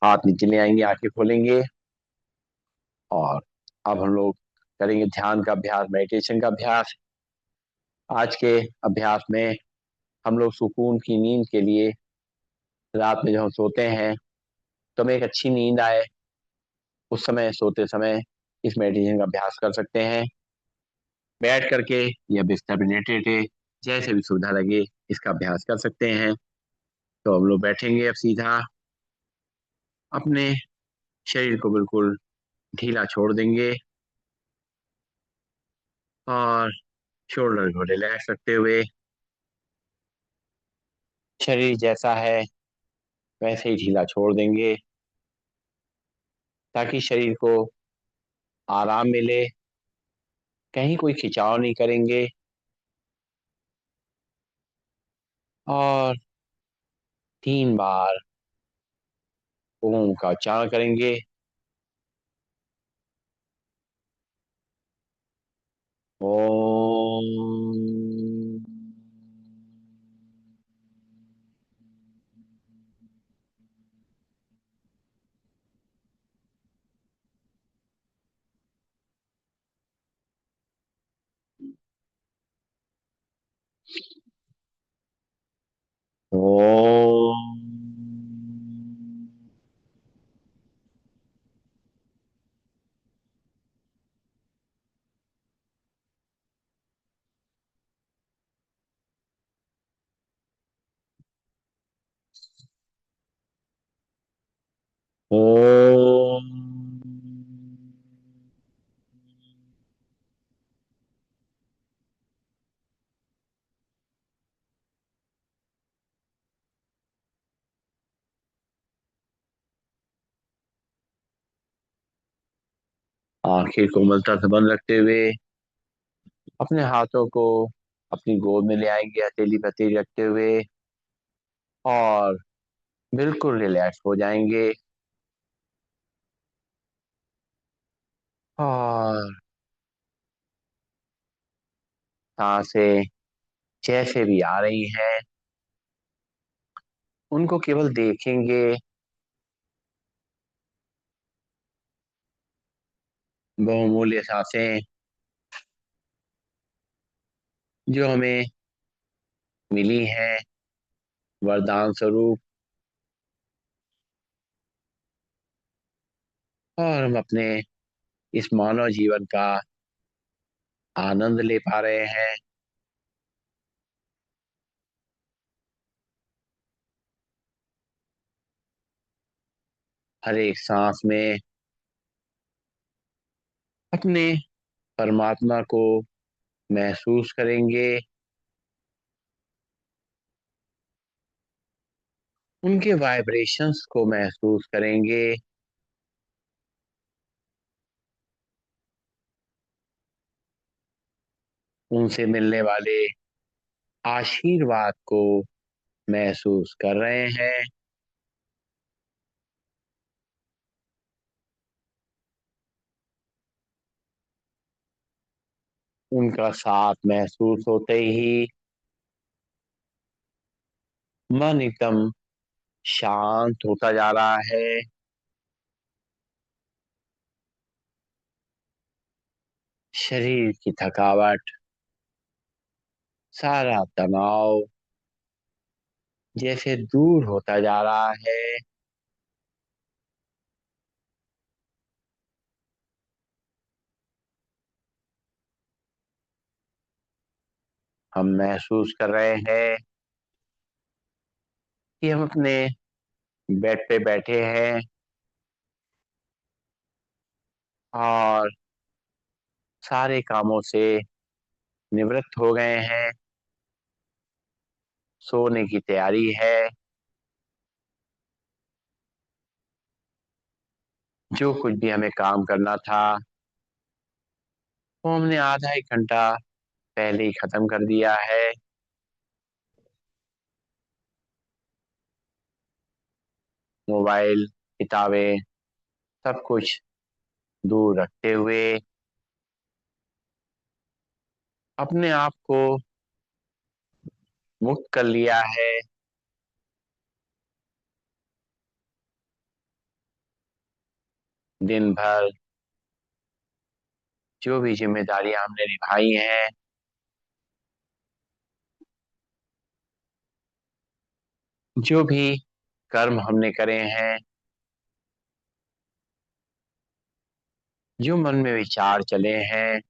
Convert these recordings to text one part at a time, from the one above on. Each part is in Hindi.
हाथ नीचे ले आएंगे, आंखें खोलेंगे और अब हम लोग करेंगे ध्यान का अभ्यास, मेडिटेशन का अभ्यास। आज के अभ्यास में हम लोग सुकून की नींद के लिए रात में जब हम सोते हैं तो हमें एक अच्छी नींद आए, उस समय सोते समय इस मेडिटेशन का अभ्यास कर सकते हैं। बैठ करके या बिस्तर पर लेटे लेटे जैसे भी सुविधा लगे इसका अभ्यास कर सकते हैं। तो हम लोग बैठेंगे अब सीधा, अपने शरीर को बिल्कुल ढीला छोड़ देंगे और शोल्डर को रिलैक्स रखते हुए शरीर जैसा है वैसे ही ढीला छोड़ देंगे ताकि शरीर को आराम मिले। कहीं कोई खिंचाव नहीं करेंगे और 3 बार ओम का उच्चारण करेंगे। ओम। ओम। ओम। आंखें कोमलता से बंद रखते हुए अपने हाथों को अपनी गोद में ले आएंगे, हथेली पे हथेली रखते हुए और बिल्कुल रिलैक्स हो जाएंगे। और सांसें जैसे भी आ रही हैं उनको केवल देखेंगे। बहुमूल्य सांसें जो हमें मिली हैं वरदान स्वरूप, और हम अपने इस मानव जीवन का आनंद ले पा रहे हैं। हर एक सांस में अपने परमात्मा को महसूस करेंगे, उनके वाइब्रेशंस को महसूस करेंगे। उनसे मिलने वाले आशीर्वाद को महसूस कर रहे हैं। उनका साथ महसूस होते ही मन एकदम शांत होता जा रहा है। शरीर की थकावट, सारा तनाव जैसे दूर होता जा रहा है। हम महसूस कर रहे हैं कि हम अपने बेड पे बैठे हैं और सारे कामों से निवृत्त हो गए हैं। सोने की तैयारी है। जो कुछ भी हमें काम करना था वो हमने आधा 1 घंटा पहले ही खत्म कर दिया है। मोबाइल, किताबें, सब कुछ दूर रखते हुए अपने आप को मुक्त कर लिया है। दिन भर जो भी जिम्मेदारियां हमने निभाई हैं, जो भी कर्म हमने करे हैं, जो मन में विचार चले हैं,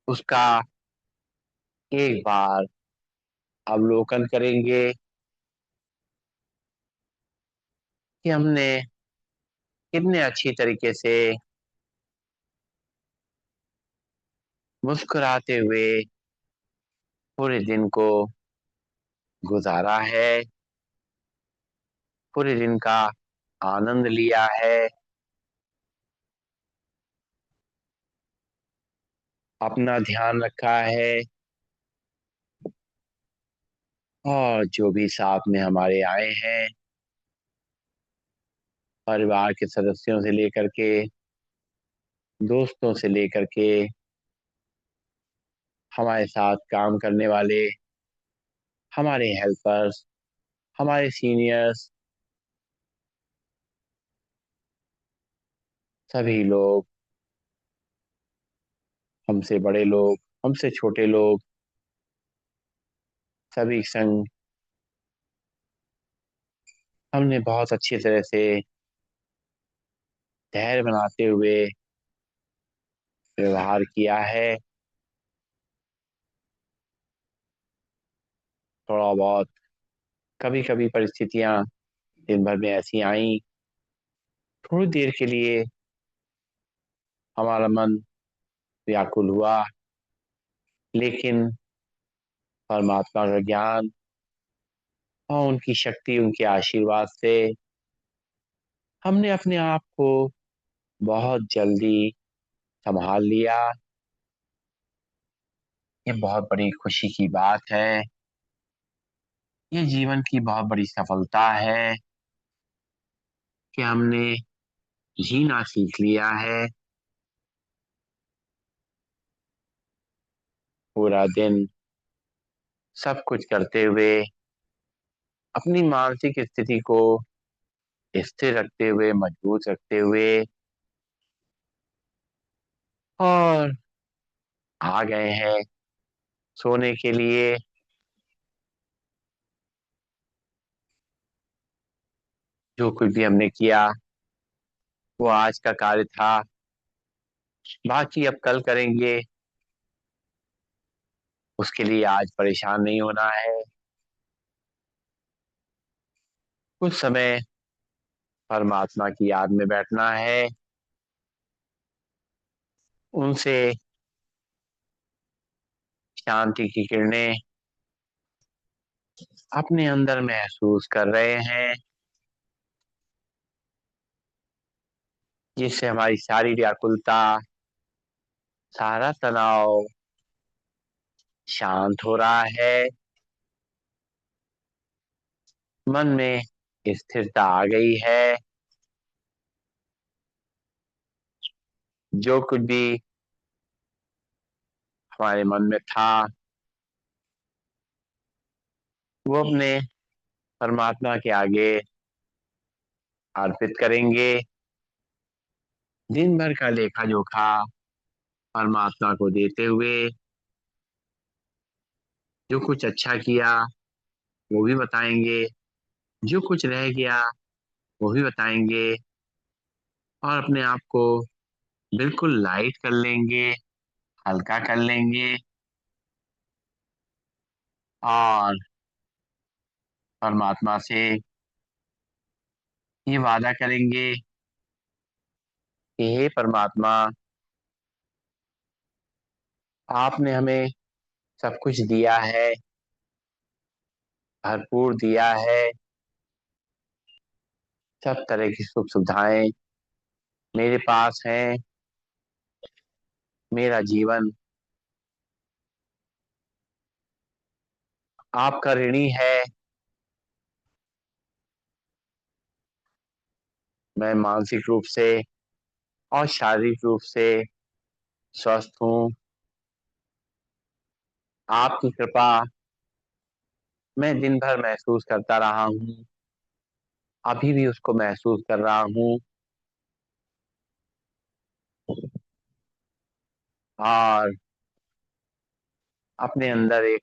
उसका एक बार अवलोकन करेंगे कि हमने कितने अच्छी तरीके से मुस्कुराते हुए पूरे दिन को गुजारा है, पूरे दिन का आनंद लिया है, अपना ध्यान रखा है, और जो भी साथ में हमारे आए हैं, परिवार के सदस्यों से लेकर के, दोस्तों से लेकर के, हमारे साथ काम करने वाले, हमारे हेल्पर्स, हमारे सीनियर्स, सभी लोग, हमसे बड़े लोग, हमसे छोटे लोग, सभी संग हमने बहुत अच्छी तरह से धैर्य बनाते हुए व्यवहार किया है। थोड़ा बहुत कभी कभी परिस्थितियां दिन भर में ऐसी आई, थोड़ी देर के लिए हमारा मन व्याकुल हुआ, लेकिन परमात्मा का ज्ञान और उनकी शक्ति, उनके आशीर्वाद से हमने अपने आप को बहुत जल्दी संभाल लिया। ये बहुत बड़ी खुशी की बात है। ये जीवन की बहुत बड़ी सफलता है कि हमने जीना सीख लिया है। पूरा दिन सब कुछ करते हुए, अपनी मानसिक स्थिति को स्थिर रखते हुए, मजबूत रखते हुए, और आ गए हैं सोने के लिए। जो कुछ भी हमने किया वो आज का कार्य था, बाकी अब कल करेंगे, उसके लिए आज परेशान नहीं होना है। कुछ समय परमात्मा की याद में बैठना है, उनसे शांति की किरणें अपने अंदर महसूस कर रहे हैं, जिससे हमारी सारी व्याकुलता, सारा तनाव शांत हो रहा है। मन में स्थिरता आ गई है। जो कुछ भी हमारे मन में था वो अपने परमात्मा के आगे अर्पित करेंगे। दिन भर का लेखा जोखा परमात्मा को देते हुए, जो कुछ अच्छा किया वो भी बताएंगे, जो कुछ रह गया वो भी बताएंगे, और अपने आप को बिल्कुल लाइट कर लेंगे, हल्का कर लेंगे, और परमात्मा से ये वादा करेंगे कि हे परमात्मा, आपने हमें सब कुछ दिया है, भरपूर दिया है। सब तरह की सुख सुविधाएं मेरे पास हैं। मेरा जीवन आपका ऋणी है। मैं मानसिक रूप से और शारीरिक रूप से स्वस्थ हूँ। आपकी कृपा मैं दिन भर महसूस करता रहा हूँ। अभी भी उसको महसूस कर रहा हूँ। और अपने अंदर एक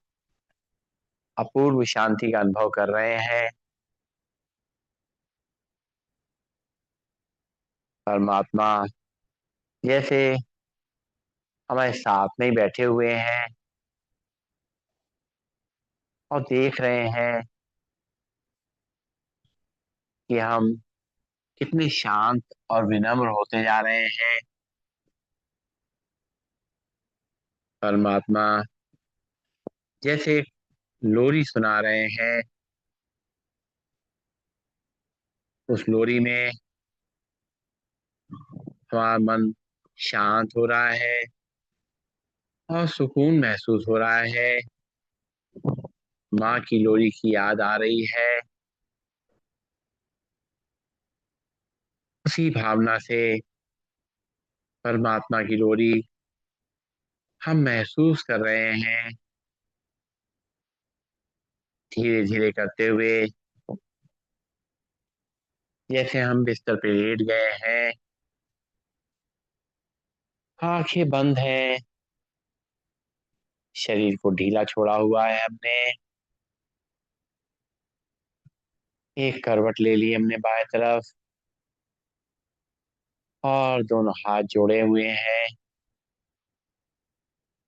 अपूर्व शांति का अनुभव कर रहे हैं। परमात्मा जैसे हमारे साथ में ही बैठे हुए हैं और देख रहे हैं कि हम कितने शांत और विनम्र होते जा रहे हैं। परमात्मा जैसे लोरी सुना रहे हैं। उस लोरी में हमारा मन शांत हो रहा है और सुकून महसूस हो रहा है। माँ की लोरी की याद आ रही है। उसी भावना से परमात्मा की लोरी हम महसूस कर रहे हैं। धीरे धीरे करते हुए जैसे हम बिस्तर पे लेट गए हैं, आंखें बंद हैं, शरीर को ढीला छोड़ा हुआ है हमने। एक करवट ले ली हमने बाएं तरफ और दोनों हाथ जोड़े हुए हैं।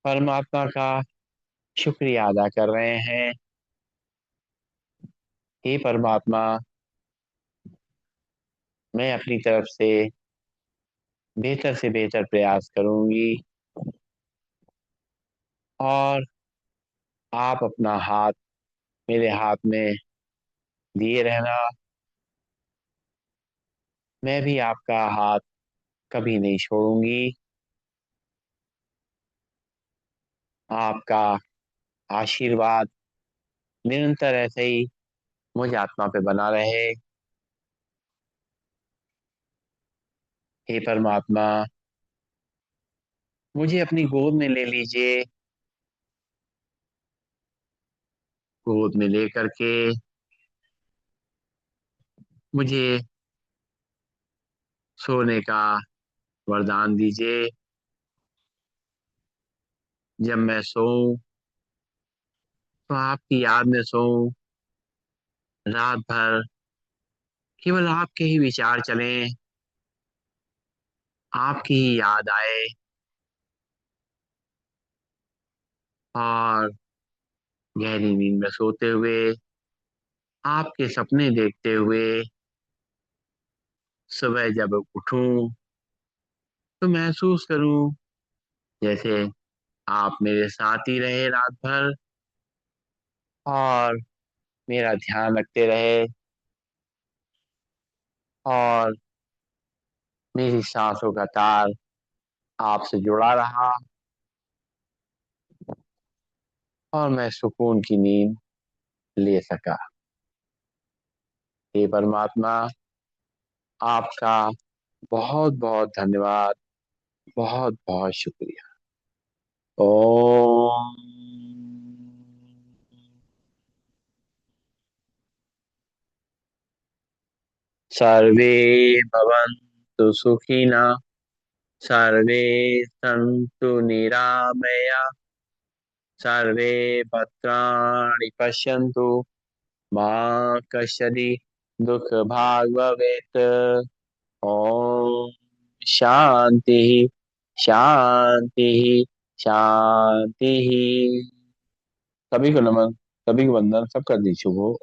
परमात्मा का शुक्रिया अदा कर रहे हैं। हे परमात्मा, मैं अपनी तरफ से बेहतर प्रयास करूंगी और आप अपना हाथ मेरे हाथ में दिए रहना। मैं भी आपका हाथ कभी नहीं छोड़ूंगी। आपका आशीर्वाद निरंतर ऐसे ही मुझ आत्मा पे बना रहे। हे परमात्मा, मुझे अपनी गोद में ले लीजिए। गोद में लेकर के मुझे सोने का वरदान दीजिए। जब मैं सोऊं तो आपकी याद में सोऊं। रात भर केवल आपके ही विचार चलें, आपकी ही याद आए और गहरी नींद में सोते हुए आपके सपने देखते हुए सुबह जब उठूं तो महसूस करूं जैसे आप मेरे साथ ही रहे रात भर और मेरा ध्यान रखते रहे और मेरी सांसों का तार आपसे जुड़ा रहा और मैं सुकून की नींद ले सका। हे परमात्मा, आपका बहुत बहुत धन्यवाद। बहुत बहुत शुक्रिया। ओम सर्वे भवन्तु सुखिनः। सर्वे सन्तु निरामया। सर्वे भद्राणि पश्यन्तु मा कश्चित् दुःखभाग् भवेत्। ओम शांति शांति शांति। सभी को नमन, सभी को वंदन, सब कर दी शुभ हो।